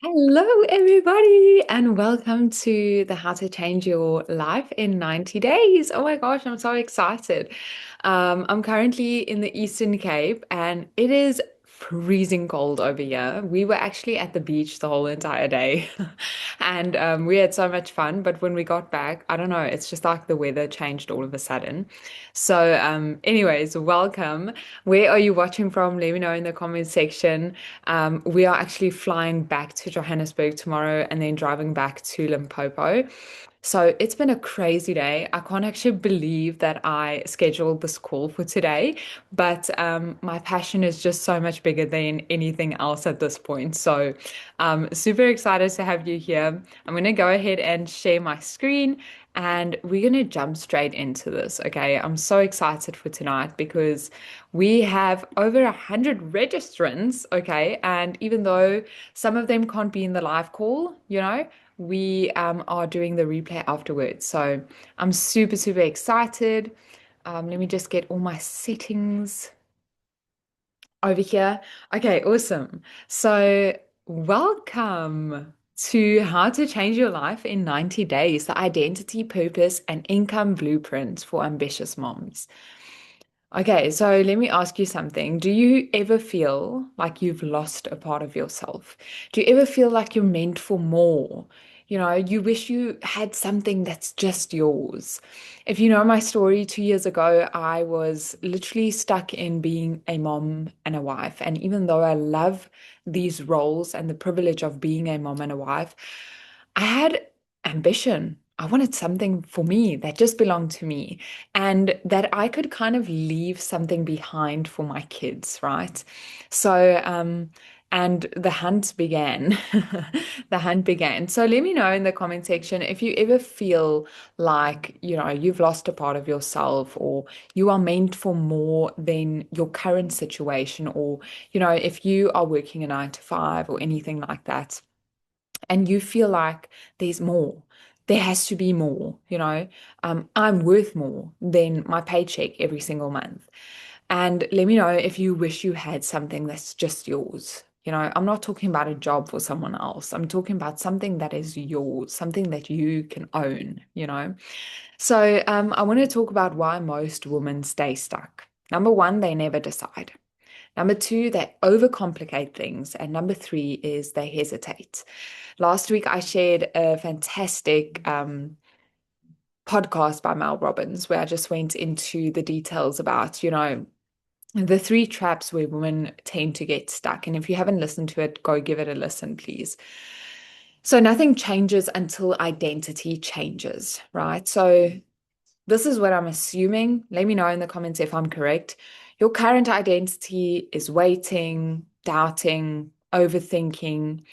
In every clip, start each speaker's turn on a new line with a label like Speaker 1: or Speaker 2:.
Speaker 1: Hello, everybody, and welcome to the How to Change Your Life in 90 Days. Oh my gosh, I'm so excited. I'm currently in the Eastern Cape and it is freezing cold over here. We were actually at the beach the whole entire day and we had so much fun. But when we got back, I don't know, it's just like the weather changed all of a sudden. So, anyways, welcome. Where are you watching from? Let me know in the comment section. We are actually flying back to Johannesburg tomorrow and then driving back to Limpopo. So it's been a crazy day. I can't actually believe that I scheduled this call for today, but my passion is just so much bigger than anything else at this point. So super excited to have you here. I'm going to go ahead and share my screen and we're going to jump straight into this. Okay. I'm so excited for tonight because we have over 100 registrants. Okay. And even though some of them can't be in the live call, we are doing the replay afterwards. So I'm super, super excited. Let me just get all my settings over here. Okay, awesome. So, welcome to How to Change Your Life in 90 Days, the identity, purpose, and income blueprint for ambitious moms. Okay, so let me ask you something. Do you ever feel like you've lost a part of yourself? Do you ever feel like you're meant for more? You wish you had something that's just yours. If you know my story, 2 years ago, I was literally stuck in being a mom and a wife. And even though I love these roles and the privilege of being a mom and a wife, I had ambition. I wanted something for me that just belonged to me and that I could kind of leave something behind for my kids, right? So, and the hunt began. The hunt began. So let me know in the comment section if you ever feel like, you've lost a part of yourself or you are meant for more than your current situation, or, if you are working a 9 to 5 or anything like that and you feel like there's more. There has to be more, I'm worth more than my paycheck every single month. And let me know if you wish you had something that's just yours. I'm not talking about a job for someone else. I'm talking about something that is yours, something that you can own. So I want to talk about why most women stay stuck. Number one, they never decide. Number two, they overcomplicate things. And number three is they hesitate. Last week, I shared a fantastic podcast by Mel Robbins where I just went into the details about, the three traps where women tend to get stuck. And if you haven't listened to it, go give it a listen, please. So, nothing changes until identity changes, right? So, this is what I'm assuming. Let me know in the comments if I'm correct. Your current identity is waiting, doubting, overthinking.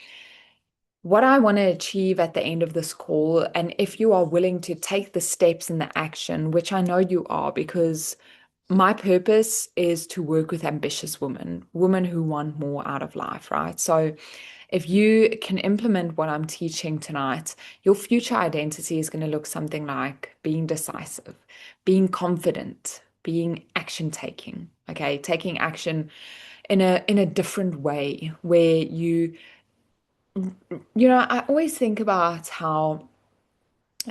Speaker 1: What I want to achieve at the end of this call, and if you are willing to take the steps and the action, which I know you are, because my purpose is to work with ambitious women, women who want more out of life, right? So if you can implement what I'm teaching tonight, your future identity is going to look something like being decisive, being confident, being action taking, okay? Taking action in a different way where I always think about how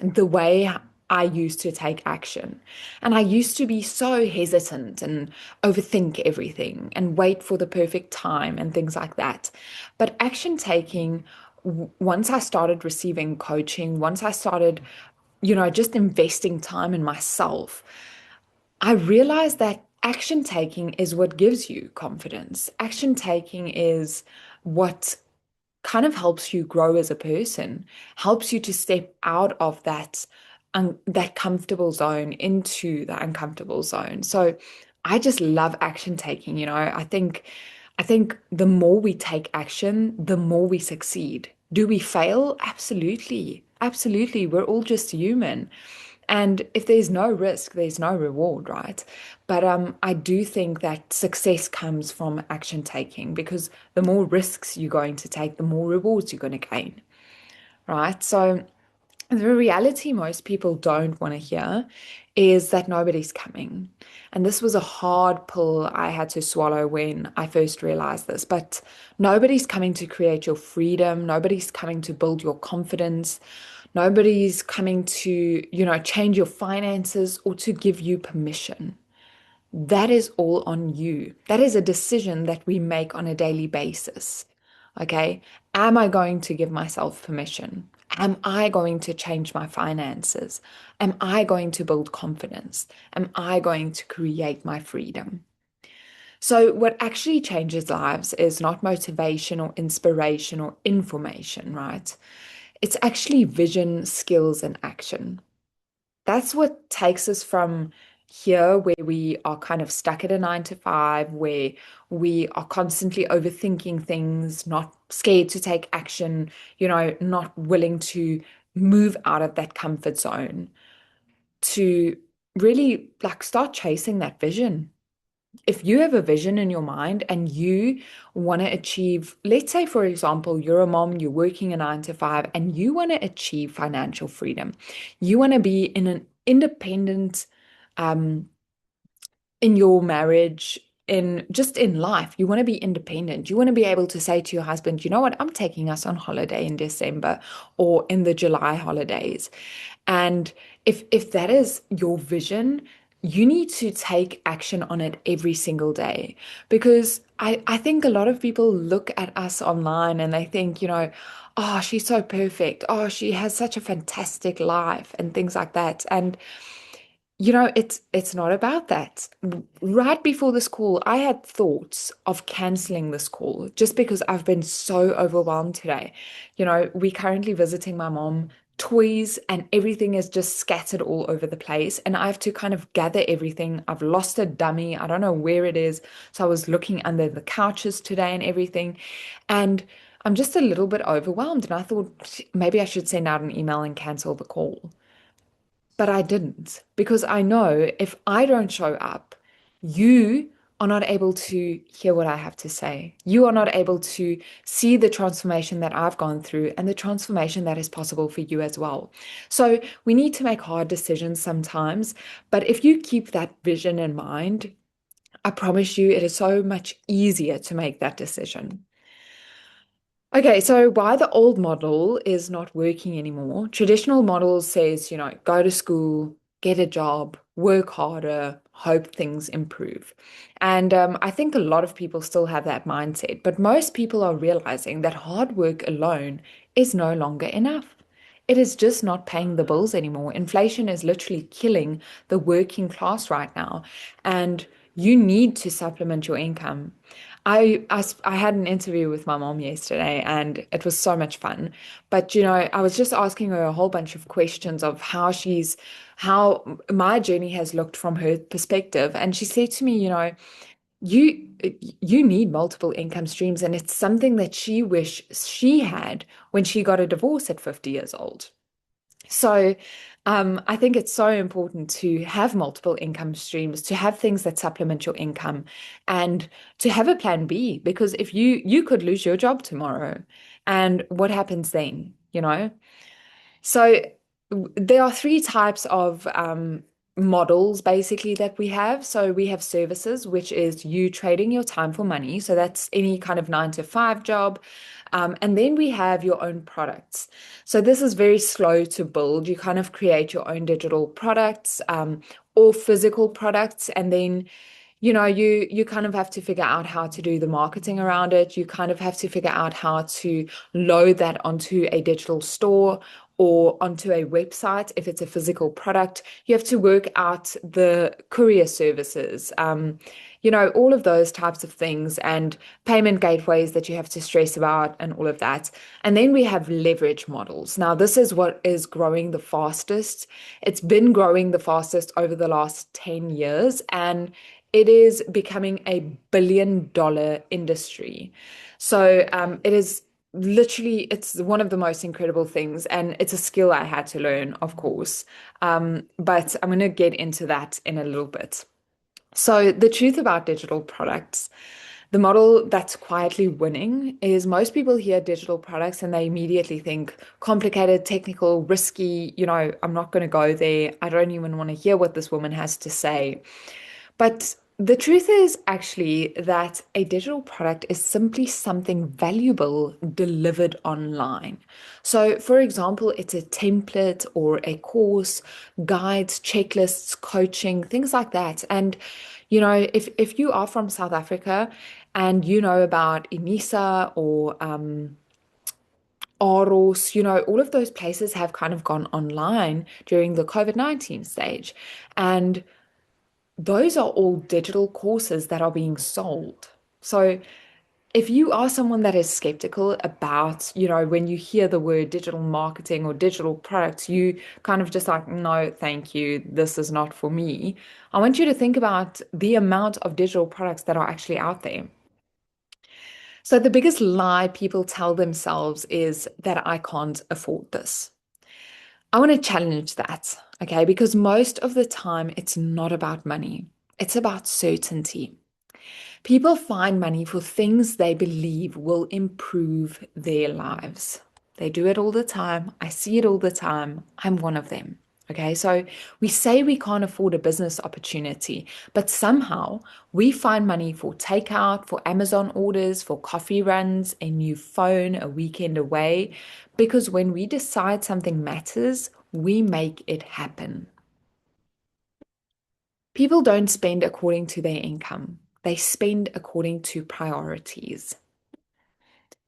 Speaker 1: the way I used to take action. And I used to be so hesitant and overthink everything and wait for the perfect time and things like that. But action taking, once I started receiving coaching, once I started, just investing time in myself, I realized that action taking is what gives you confidence. Action taking is what kind of helps you grow as a person, helps you to step out of that comfortable zone into the uncomfortable zone. So I just love action taking. I think the more we take action, the more we succeed. Do we fail? Absolutely. Absolutely. We're all just human. And if there's no risk, there's no reward, right? But I do think that success comes from action taking because the more risks you're going to take, the more rewards you're going to gain, right? So The reality most people don't want to hear is that nobody's coming. And this was a hard pill I had to swallow when I first realized this. But nobody's coming to create your freedom. Nobody's coming to build your confidence. Nobody's coming to, change your finances or to give you permission. That is all on you. That is a decision that we make on a daily basis. Okay. Am I going to give myself permission? Am I going to change my finances? Am I going to build confidence? Am I going to create my freedom? So, what actually changes lives is not motivation or inspiration or information, right? It's actually vision, skills, and action. That's what takes us from here, where we are kind of stuck at a 9 to 5, where we are constantly overthinking things, not scared to take action, not willing to move out of that comfort zone, to really like start chasing that vision. If you have a vision in your mind and you want to achieve, let's say, for example, you're a mom, you're working a 9 to 5, and you want to achieve financial freedom. You want to be in an independent, um, in your marriage, in just in life. You want to be independent. You want to be able to say to your husband, you know what, I'm taking us on holiday in December or in the July holidays. And if that is your vision, you need to take action on it every single day. Because I think a lot of people look at us online and they think, oh, she's so perfect. Oh, she has such a fantastic life and things like that. And it's not about that. Right before this call, I had thoughts of canceling this call just because I've been so overwhelmed today. We're currently visiting my mom. Toys and everything is just scattered all over the place, and I have to kind of gather everything. I've lost a dummy. I don't know where it is. So I was looking under the couches today and everything, and I'm just a little bit overwhelmed. And I thought maybe I should send out an email and cancel the call. But I didn't because I know if I don't show up, you are not able to hear what I have to say. You are not able to see the transformation that I've gone through and the transformation that is possible for you as well. So we need to make hard decisions sometimes, but if you keep that vision in mind, I promise you it is so much easier to make that decision. Okay, so why the old model is not working anymore? Traditional model says, go to school, get a job, work harder, hope things improve. And I think a lot of people still have that mindset, but most people are realizing that hard work alone is no longer enough. It is just not paying the bills anymore. Inflation is literally killing the working class right now, and you need to supplement your income. I had an interview with my mom yesterday and it was so much fun. But I was just asking her a whole bunch of questions of how my journey has looked from her perspective. And she said to me, you you need multiple income streams, and it's something that she wished she had when she got a divorce at 50 years old. So, I think it's so important to have multiple income streams, to have things that supplement your income, and to have a plan B. Because if you could lose your job tomorrow, and what happens then? So there are three types of models basically that we have. So we have services, which is you trading your time for money. So that's any kind of 9 to 5 job. And then we have your own products. So this is very slow to build. You kind of create your own digital products or physical products, and then you kind of have to figure out how to do the marketing around it. You kind of have to figure out how to load that onto a digital store or onto a website if it's a physical product. You have to work out the courier services, all of those types of things and payment gateways that you have to stress about and all of that. And then we have leverage models. Now, this is what is growing the fastest. It's been growing the fastest over the last 10 years, and it is becoming a billion-dollar industry. So it is literally, it's one of the most incredible things, and it's a skill I had to learn, of course. But I'm going to get into that in a little bit. So the truth about digital products. The model that's quietly winning is most people hear digital products and they immediately think complicated, technical, risky, I'm not going to go there. I don't even want to hear what this woman has to say. But the truth is actually that a digital product is simply something valuable delivered online. So, for example, it's a template or a course, guides, checklists, coaching, things like that. And if you are from South Africa and you know about Inisa or Aros, all of those places have kind of gone online during the COVID-19 stage. And those are all digital courses that are being sold. So if you are someone that is skeptical about, when you hear the word digital marketing or digital products, you kind of just like, no, thank you, this is not for me. I want you to think about the amount of digital products that are actually out there. So the biggest lie people tell themselves is that I can't afford this. I want to challenge that, okay? Because most of the time, it's not about money, it's about certainty. People find money for things they believe will improve their lives. They do it all the time. I see it all the time. I'm one of them. Okay, so we say we can't afford a business opportunity, but somehow we find money for takeout, for Amazon orders, for coffee runs, a new phone, a weekend away, because when we decide something matters, we make it happen. People don't spend according to their income, they spend according to priorities.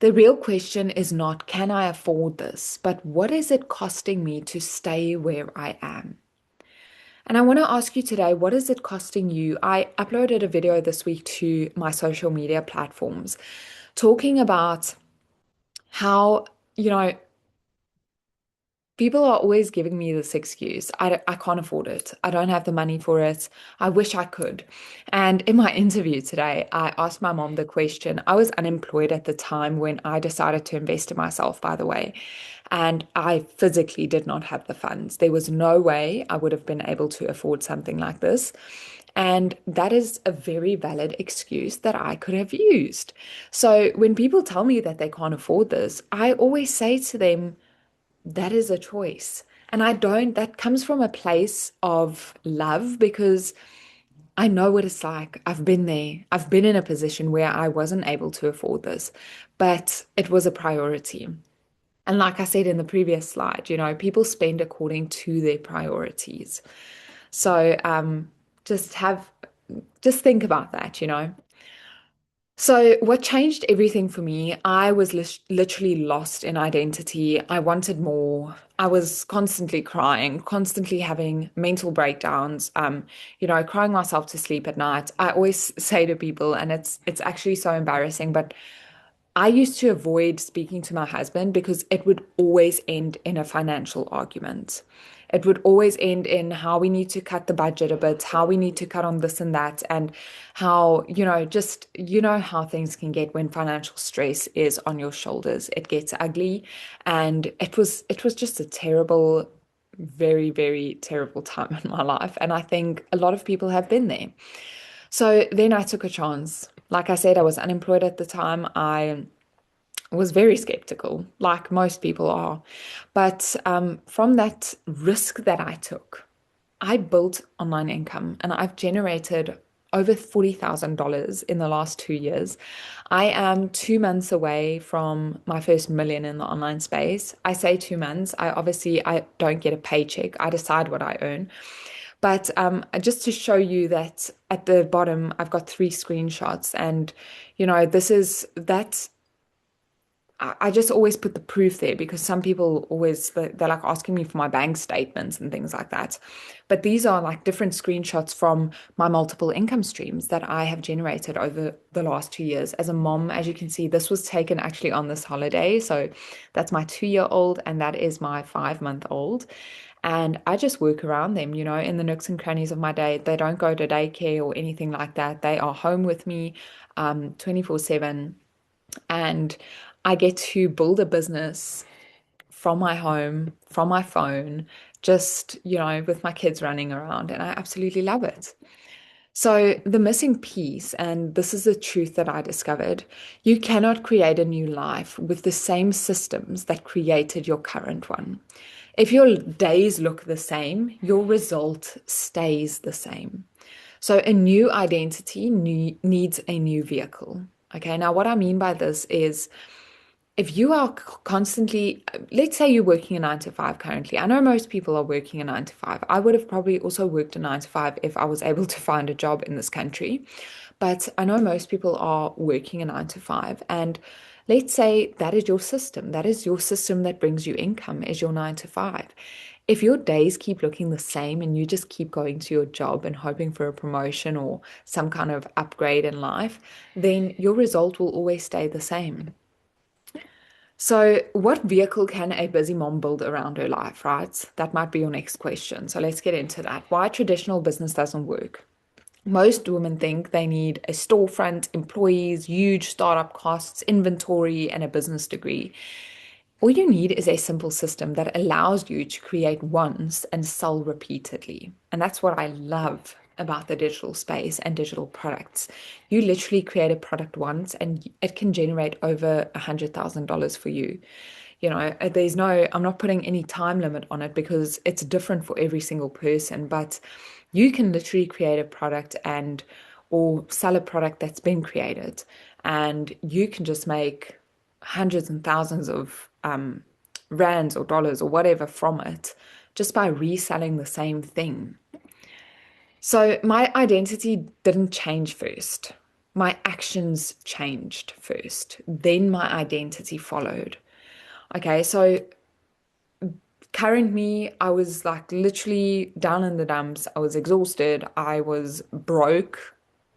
Speaker 1: The real question is not, can I afford this? But what is it costing me to stay where I am? And I want to ask you today, what is it costing you? I uploaded a video this week to my social media platforms talking about how, you know, people are always giving me this excuse. I can't afford it. I don't have the money for it. I wish I could. And in my interview today, I asked my mom the question. I was unemployed at the time when I decided to invest in myself, by the way. And I physically did not have the funds. There was no way I would have been able to afford something like this. And that is a very valid excuse that I could have used. So when people tell me that they can't afford this, I always say to them, that is a choice. And that comes from a place of love because I know what it's like. I've been there. I've been in a position where I wasn't able to afford this, but it was a priority. And like I said in the previous slide, people spend according to their priorities. So just have, just think about that. So, what changed everything for me? I was literally lost in identity. I wanted more. I was constantly crying, constantly having mental breakdowns, crying myself to sleep at night. I always say to people, and it's actually so embarrassing, but I used to avoid speaking to my husband because it would always end in a financial argument. It would always end in how we need to cut the budget a bit, how we need to cut on this and that, and how, just how things can get when financial stress is on your shoulders. It gets ugly. And it was just a terrible, very, very terrible time in my life. And I think a lot of people have been there. So then I took a chance. Like I said, I was unemployed at the time. I was very skeptical, like most people are. But from that risk that I took, I built online income and I've generated over $40,000 in the last 2 years. I am 2 months away from my first million in the online space. I say 2 months. I don't get a paycheck. I decide what I earn. But just to show you that at the bottom, I've got three screenshots, and this is that I just always put the proof there because some people always they're like asking me for my bank statements and things like that. But these are like different screenshots from my multiple income streams that I have generated over the last 2 years. As a mom, as you can see, this was taken actually on this holiday. So that's my 2-year-old and that is my 5-month old. And I just work around them, in the nooks and crannies of my day. They don't go to daycare or anything like that. They are home with me 24/7, and I get to build a business from my home, from my phone, just, with my kids running around, and I absolutely love it. So, the missing piece, and this is the truth that I discovered, you cannot create a new life with the same systems that created your current one. If your days look the same, your result stays the same. So, a new identity needs a new vehicle. Okay, now what I mean by this is if you are constantly, let's say you're working a 9 to 5 currently. I know most people are working a 9 to 5. I would have probably also worked a 9 to 5 if I was able to find a job in this country. But I know most people are working a 9 to 5. And let's say that is your system. That is your system that brings you income, is your 9 to 5. If your days keep looking the same and you just keep going to your job and hoping for a promotion or some kind of upgrade in life, then your result will always stay the same. So, what vehicle can a busy mom build around her life, right? That might be your next question. So, let's get into that. Why traditional business doesn't work. Most women think they need a storefront, employees, huge startup costs, inventory, and a business degree. All you need is a simple system that allows you to create once and sell repeatedly. And that's what I love about the digital space and digital products. You literally create a product once and it can generate over $100,000 for you. There's no, I'm not putting any time limit on it because it's different for every single person, but you can literally create a product and or sell a product that's been created and you can just make hundreds and thousands of rands or dollars or whatever from it just by reselling the same thing. So my identity didn't change first. My actions changed first. Then my identity followed. Okay, so current me, I was like literally down in the dumps. I was exhausted. I was broke,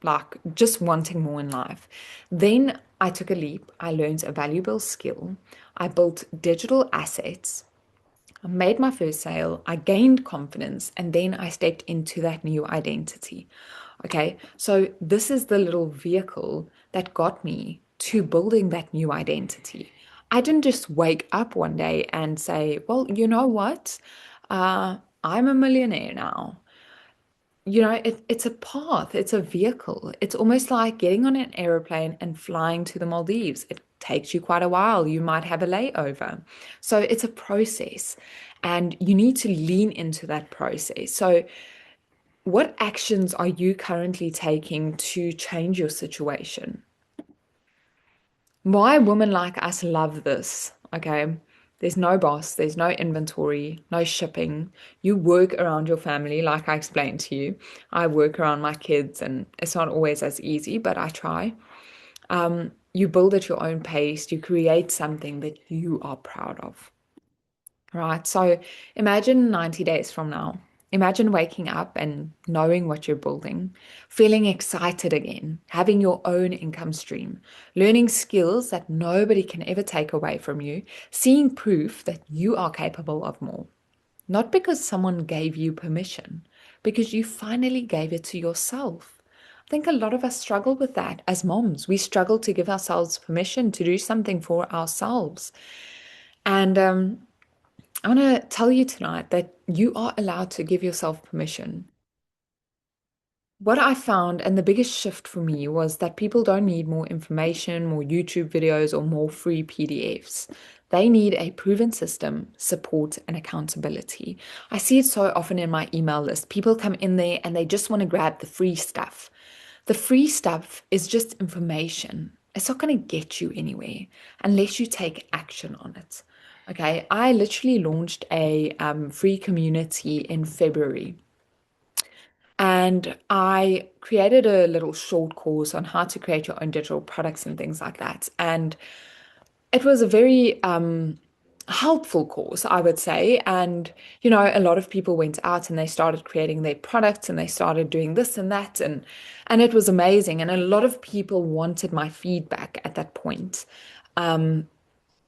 Speaker 1: like just wanting more in life. Then I took a leap. I learned a valuable skill. I built digital assets. I made my first sale. I gained confidence. And then I stepped into that new identity. Okay, so this is the little vehicle that got me to building that new identity. I didn't just wake up one day and say, well, you know what? I'm a millionaire now. It's a path, it's a vehicle. It's almost like getting on an aeroplane and flying to the Maldives. It takes you quite a while. You might have a layover. So it's a process, and you need to lean into that process. So, what actions are you currently taking to change your situation? Why women like us love this? Okay. There's no boss, there's no inventory, no shipping. You work around your family, like I explained to you. I work around my kids, and it's not always as easy, but I try. You build at your own pace, you create something that you are proud of. Right. So imagine 90 days from now. Imagine waking up and knowing what you're building, feeling excited again, having your own income stream, learning skills that nobody can ever take away from you, seeing proof that you are capable of more. Not because someone gave you permission, because you finally gave it to yourself. I think a lot of us struggle with that as moms. We struggle to give ourselves permission to do something for ourselves. And I want to tell you tonight that you are allowed to give yourself permission. What I found, and the biggest shift for me, was that people don't need more information, more YouTube videos, or more free PDFs. They need a proven system, support, and accountability. I see it so often in my email list. People come in there and they just want to grab the free stuff. The free stuff is just information. It's not going to get you anywhere unless you take action on it. Okay, I literally launched a free community in February. And I created a little short course on how to create your own digital products and things like that. And it was a very helpful course, I would say. And, a lot of people went out and they started creating their products and they started doing this and that. And it was amazing. And a lot of people wanted my feedback at that point.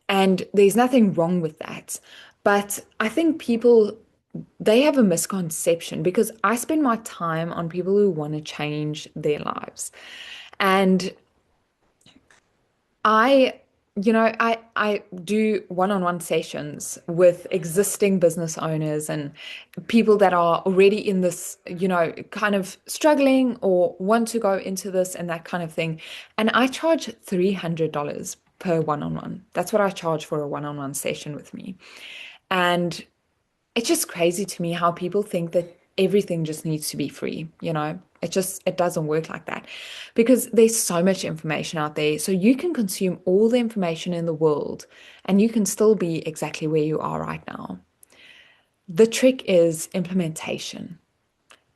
Speaker 1: And there's nothing wrong with that. But I think people, they have a misconception because I spend my time on people who want to change their lives. And I I do one-on-one sessions with existing business owners and people that are already in this, kind of struggling or want to go into this and that kind of thing. And I charge $300 per one-on-one. That's what I charge for a one-on-one session with me. And it's just crazy to me how people think that everything just needs to be free, it doesn't work like that because there's so much information out there. So you can consume all the information in the world and you can still be exactly where you are right now. The trick is implementation.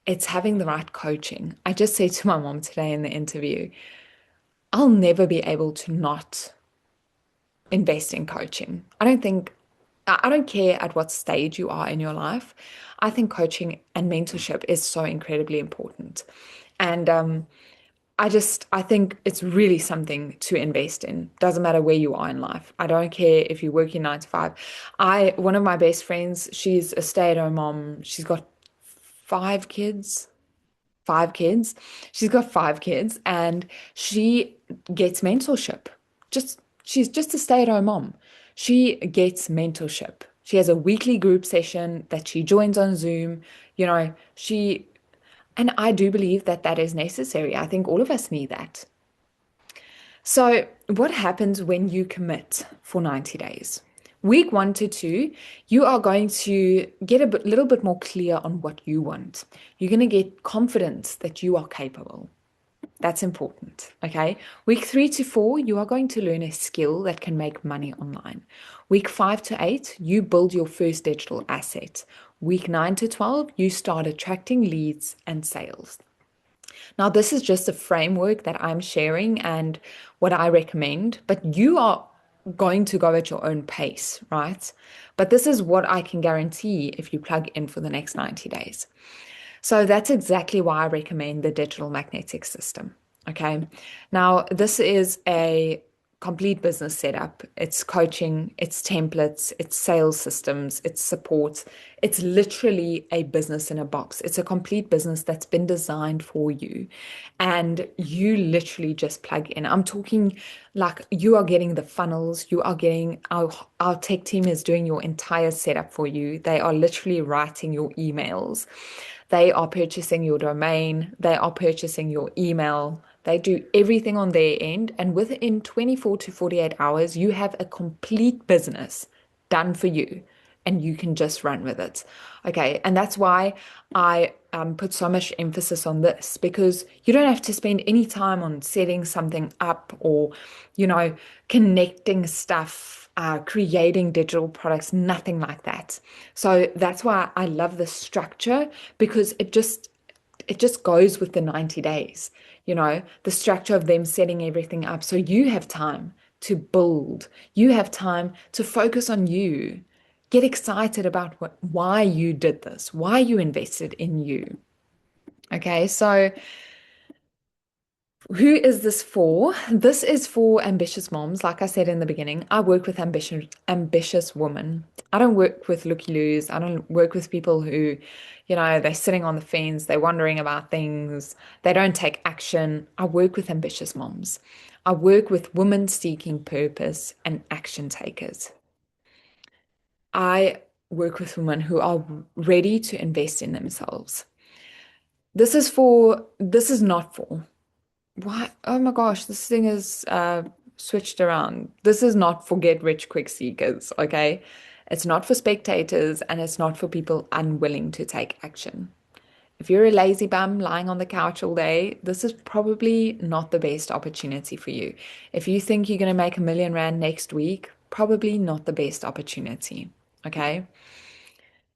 Speaker 1: It's having the right coaching. I just said to my mom today in the interview, I'll never be able to not invest in coaching. I don't care at what stage you are in your life. I think coaching and mentorship is so incredibly important. And I think it's really something to invest in. Doesn't matter where you are in life. I don't care if you work in 9 to 5. One of my best friends, she's a stay-at-home mom. She's got 5 kids. 5 kids. She's got 5 kids and she gets mentorship. She's just a stay-at-home mom. She gets mentorship. She has a weekly group session that she joins on Zoom. She and I do believe that that is necessary. I think all of us need that. So, what happens when you commit for 90 days? Week 1 to 2, you are going to get little bit more clear on what you want. You're going to get confidence that you are capable. That's important. Okay. Week 3 to 4, you are going to learn a skill that can make money online. Week 5 to 8, you build your first digital asset. Week 9 to 12, you start attracting leads and sales. Now, this is just a framework that I'm sharing and what I recommend, but you are going to go at your own pace, right? But this is what I can guarantee if you plug in for the next 90 days. So that's exactly why I recommend the digital magnetic system. Okay. Now, this is a complete business setup. It's coaching, it's templates, it's sales systems, it's support. It's literally a business in a box. It's a complete business that's been designed for you. And you literally just plug in. I'm talking like you are getting the funnels, you are getting our tech team is doing your entire setup for you. They are literally writing your emails. They are purchasing your domain, they are purchasing your email. They do everything on their end. And within 24 to 48 hours, you have a complete business done for you and you can just run with it. Okay. And that's why I put so much emphasis on this because you don't have to spend any time on setting something up or, you know, connecting stuff, creating digital products, nothing like that. So that's why I love the structure because it just goes with the 90 days, the structure of them setting everything up. So you have time to build, you have time to focus on you, get excited about why you did this, why you invested in you. Okay, so who is this for? This is for ambitious moms. Like I said in the beginning, I work with ambitious women. I don't work with looky-loos. I don't work with people who, they're sitting on the fence, they're wondering about things, they don't take action. I work with ambitious moms. I work with women seeking purpose and action takers. I work with women who are ready to invest in themselves. This is not for What? Oh my gosh, this thing is switched around. This is not for get rich quick seekers, okay? It's not for spectators and it's not for people unwilling to take action. If you're a lazy bum lying on the couch all day, this is probably not the best opportunity for you. If you think you're going to make R1 million next week, probably not the best opportunity, okay?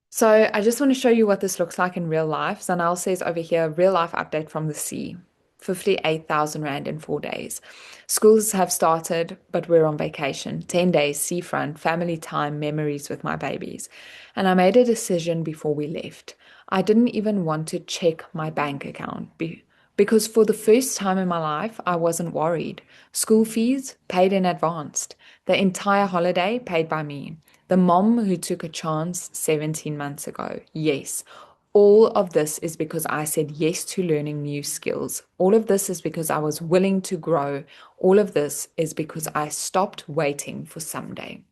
Speaker 1: So I just want to show you what this looks like in real life. Zanel says over here, real life update from the sea. 58,000 Rand in 4 days. Schools have started, but we're on vacation. 10 days, seafront, family time, memories with my babies. And I made a decision before we left. I didn't even want to check my bank account because for the first time in my life, I wasn't worried. School fees paid in advance. The entire holiday paid by me. The mom who took a chance 17 months ago. Yes. All of this is because I said yes to learning new skills. All of this is because I was willing to grow. All of this is because I stopped waiting for someday.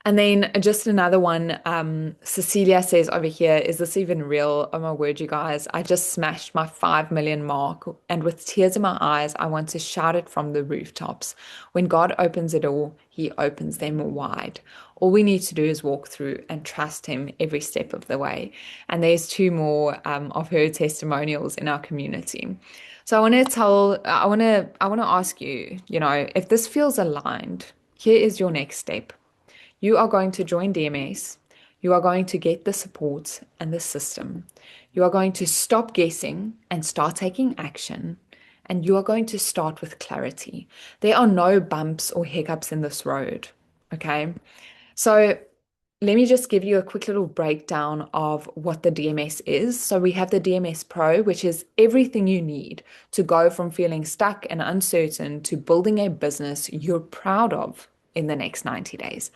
Speaker 1: And then just another one, Cecilia says over here, is this even real? Oh my word, you guys. I just smashed my 5 million mark, and with tears in my eyes, I want to shout it from the rooftops. When God opens a door, he opens them wide. All we need to do is walk through and trust him every step of the way. And there's two more of her testimonials in our community. So I want to ask you, if this feels aligned, here is your next step. You are going to join DMS. You are going to get the support and the system. You are going to stop guessing and start taking action. And you are going to start with clarity. There are no bumps or hiccups in this road. Okay. So let me just give you a quick little breakdown of what the DMS is. So we have the DMS Pro, which is everything you need to go from feeling stuck and uncertain to building a business you're proud of in the next 90 days.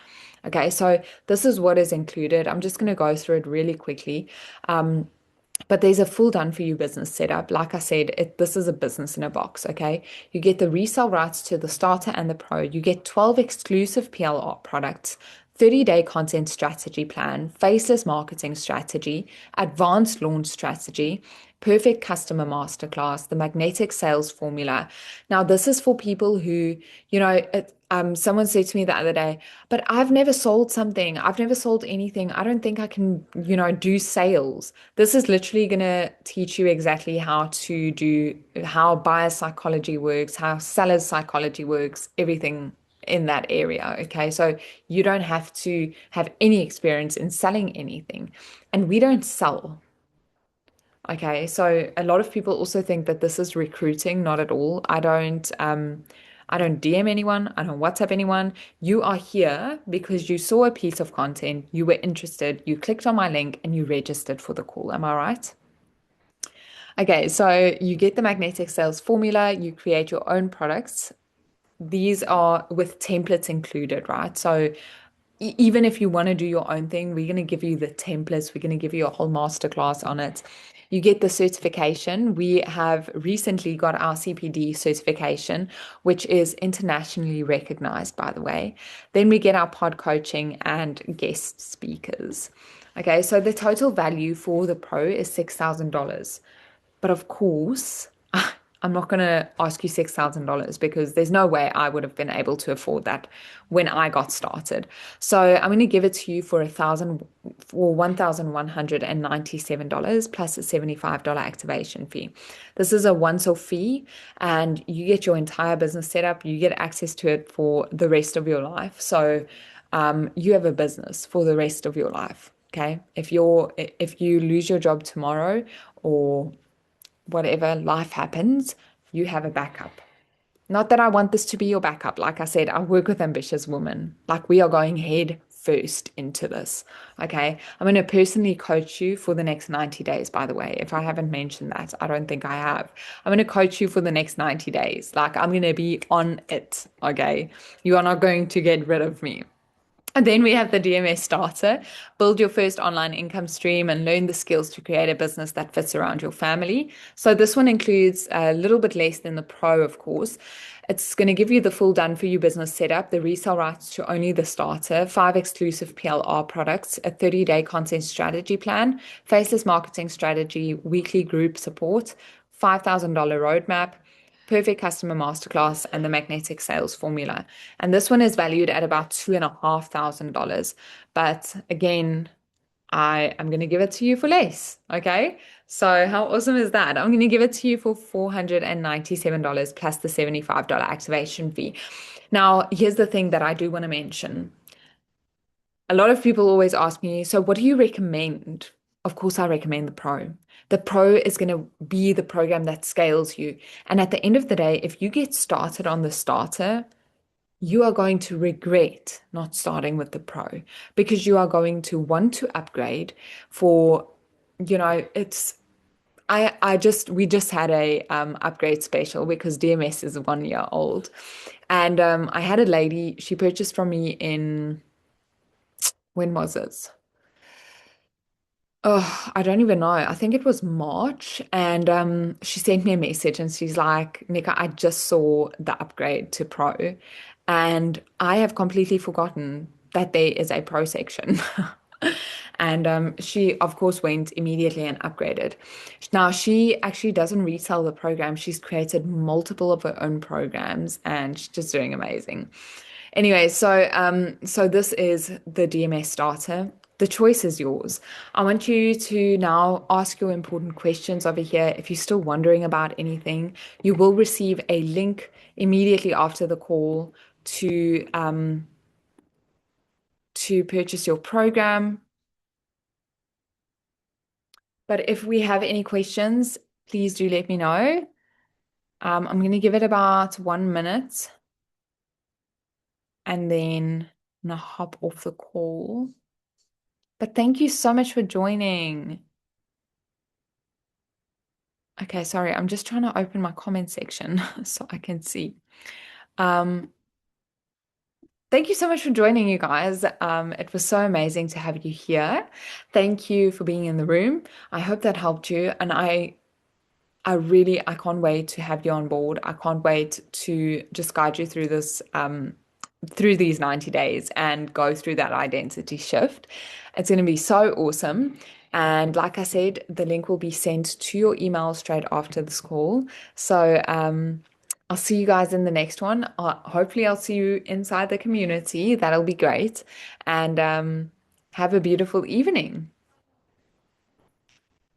Speaker 1: Okay, so this is what is included. I'm just going to go through it really quickly. But there's a full done for you business setup. Like I said, this is a business in a box, okay? You get the resale rights to the starter and the pro. You get 12 exclusive PLR products, 30-day content strategy plan, faceless marketing strategy, advanced launch strategy, perfect customer masterclass, the magnetic sales formula. Now, this is for people who, someone said to me the other day, but I've never sold something. I've never sold anything. I don't think I can, do sales. This is literally going to teach you exactly how buyer psychology works, how seller's psychology works, everything in that area. Okay. So you don't have to have any experience in selling anything. And we don't sell. Okay, so a lot of people also think that this is recruiting, not at all. I don't DM anyone, I don't WhatsApp anyone. You are here because you saw a piece of content, you were interested, you clicked on my link and you registered for the call. Am I right? Okay, so you get the magnetic sales formula, you create your own products. These are with templates included, right? So even if you want to do your own thing, we're going to give you the templates. We're going to give you a whole masterclass on it. You get the certification. We have recently got our CPD certification, which is internationally recognized, by the way. Then we get our pod coaching and guest speakers. Okay, so the total value for the pro is $6,000. But of course, I'm not going to ask you $6,000 because there's no way I would have been able to afford that when I got started. So I'm going to give it to you for $1,197 plus a $75 activation fee. This is a once-off fee, and you get your entire business set up. You get access to it for the rest of your life. So you have a business for the rest of your life. Okay. If you lose your job tomorrow or whatever life happens, you have a backup. Not that I want this to be your backup. Like I said, I work with ambitious women. Like we are going head first into this. Okay. I'm going to personally coach you for the next 90 days, by the way. If I haven't mentioned that, I don't think I have. I'm going to coach you for the next 90 days. Like I'm going to be on it. Okay. You are not going to get rid of me. And then we have the DMS starter, build your first online income stream and learn the skills to create a business that fits around your family. So this one includes a little bit less than the pro, of course. It's going to give you the full done for you business setup, the resale rights to only the starter, 5 exclusive PLR products, a 30-day content strategy plan, faceless marketing strategy, weekly group support, $5,000 roadmap, perfect customer masterclass, and the magnetic sales formula. And this one is valued at about $2,500. But again, I am going to give it to you for less. Okay. So how awesome is that? I'm going to give it to you for $497 plus the $75 activation fee. Now, here's the thing that I do want to mention. A lot of people always ask me, so what do you recommend? Of course, I recommend the Pro. The Pro is going to be the program that scales you. And at the end of the day, if you get started on the starter, you are going to regret not starting with the Pro because you are going to want to upgrade for, it's we just had a upgrade special because DMS is 1 year old. And I had a lady, she purchased from me when was it? Oh, I don't even know. I think it was March, and she sent me a message, and she's like, "Nika, I just saw the upgrade to Pro, and I have completely forgotten that there is a Pro section." And she, of course, went immediately and upgraded. Now, she actually doesn't resell the program. She's created multiple of her own programs, and she's just doing amazing. Anyway, so this is the DMS starter. The choice is yours. I want you to now ask your important questions over here. If you're still wondering about anything, you will receive a link immediately after the call to purchase your program. But if we have any questions, please do let me know. I'm going to give it about 1 minute and then I'm going to hop off the call. But thank you so much for joining. Okay, sorry, I'm just trying to open my comment section so I can see. Um, Thank you so much for joining, you guys. It was so amazing to have you here. Thank you for being in the room. I hope that helped you, and I can't wait to have you on board. I can't wait to just guide you through this, through these 90 days and go through that identity shift. It's going to be so awesome. And like I said, the link will be sent to your email straight after this call. So, I'll see you guys in the next one. Hopefully, I'll see you inside the community. That'll be great. And have a beautiful evening.